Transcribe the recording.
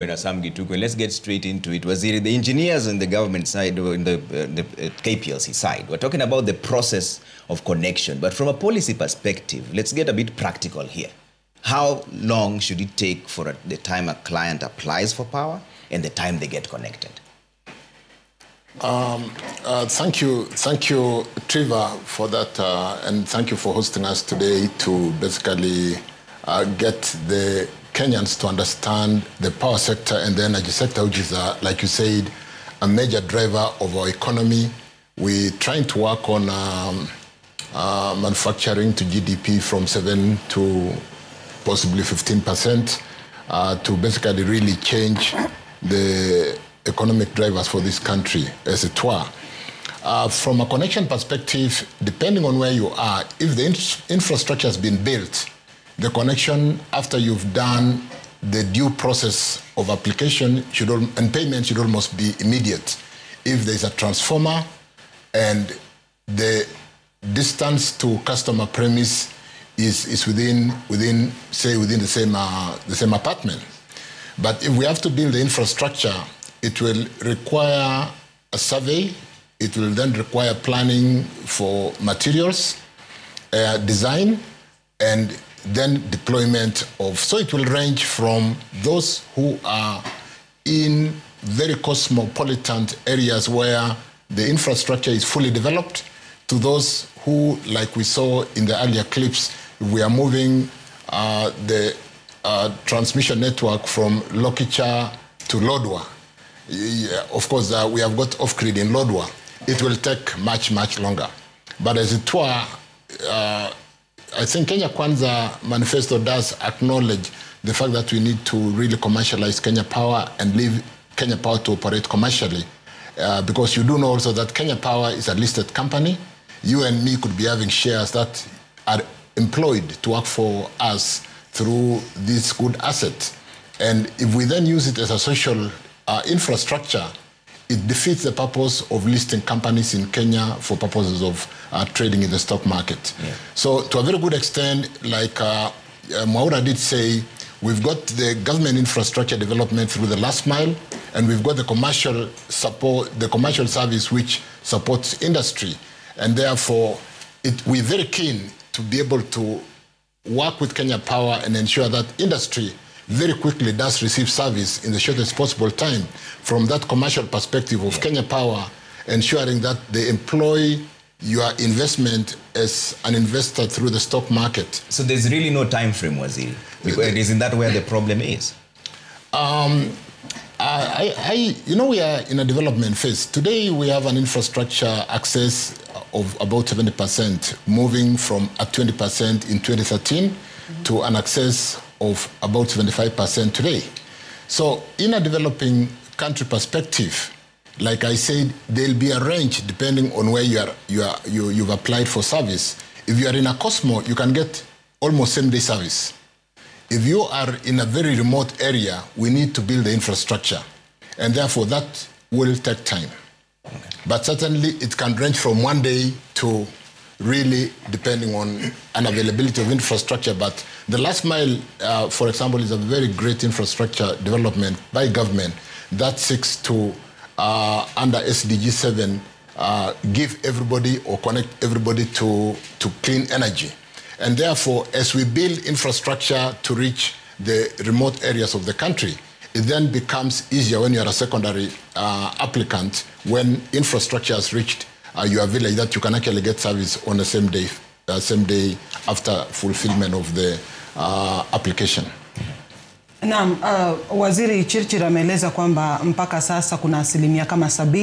Let's get straight into it. Waziri, the engineers on the government side, or in the KPLC side, we're talking about the process of connection. But from a policy perspective, let's get a bit practical here. How long should it take for the time a client applies for power and the time they get connected? Thank you, Trevor, for that, and thank you for hosting us today to basically get the Kenyans to understand the power sector and the energy sector, which is, like you said, a major driver of our economy. We're trying to work on manufacturing to GDP from 7 to possibly 15% to basically really change the economic drivers for this country, as it were. From a connection perspective, depending on where you are, if the infrastructure has been built, the connection, after you've done the due process of application and payment, should almost be immediate. If there's a transformer and the distance to customer premise is within the same apartment. But if we have to build the infrastructure, it will require a survey. It will then require planning for materials, design, and then deployment of. So it will range from those who are in very cosmopolitan areas where the infrastructure is fully developed to those who, like we saw in the earlier clips, we are moving the transmission network from Lokicha to Lodwar. Of course, we have got off-grid in Lodwar. It will take much, much longer. But as it were, I think Kenya Kwanza manifesto does acknowledge the fact that we need to really commercialize Kenya Power and leave Kenya Power to operate commercially. Because you do know also that Kenya Power is a listed company. You and me could be having shares that are employed to work for us through this good asset. And if we then use it as a social infrastructure, it defeats the purpose of listing companies in Kenya for purposes of trading in the stock market. Yeah. So to a very good extent, like Mwaura did say, we've got the government infrastructure development through the last mile, and we've got the commercial support, the commercial service which supports industry. And therefore, we're very keen to be able to work with Kenya Power and ensure that industry very quickly does receive service in the shortest possible time from that commercial perspective of Kenya Power, ensuring that they employ your investment as an investor through the stock market. So there's really no time frame, Waziri? Isn't that where the problem is? You know, we are in a development phase. Today, we have an infrastructure access of about 70%, moving from at 20% in 2013 to an access of about 75% today. So in a developing country perspective, like I said, there'll be a range depending on where you've applied for service. If you are in a Cosmo, you can get almost same-day service. If you are in a very remote area, we need to build the infrastructure. And therefore, that will take time. Okay. But certainly, it can range from 1 day to really depending on an availability of infrastructure. But the last mile, for example, is a very great infrastructure development by government that seeks to, under SDG 7, give everybody or connect everybody to clean energy. And therefore, as we build infrastructure to reach the remote areas of the country, it then becomes easier when you are a secondary applicant, when infrastructure has reached your village, that you can actually get service on the same day after fulfillment of the application. Naam, Waziri Chirchir ameeleza kwamba mpaka sasa kuna asilimia kama 70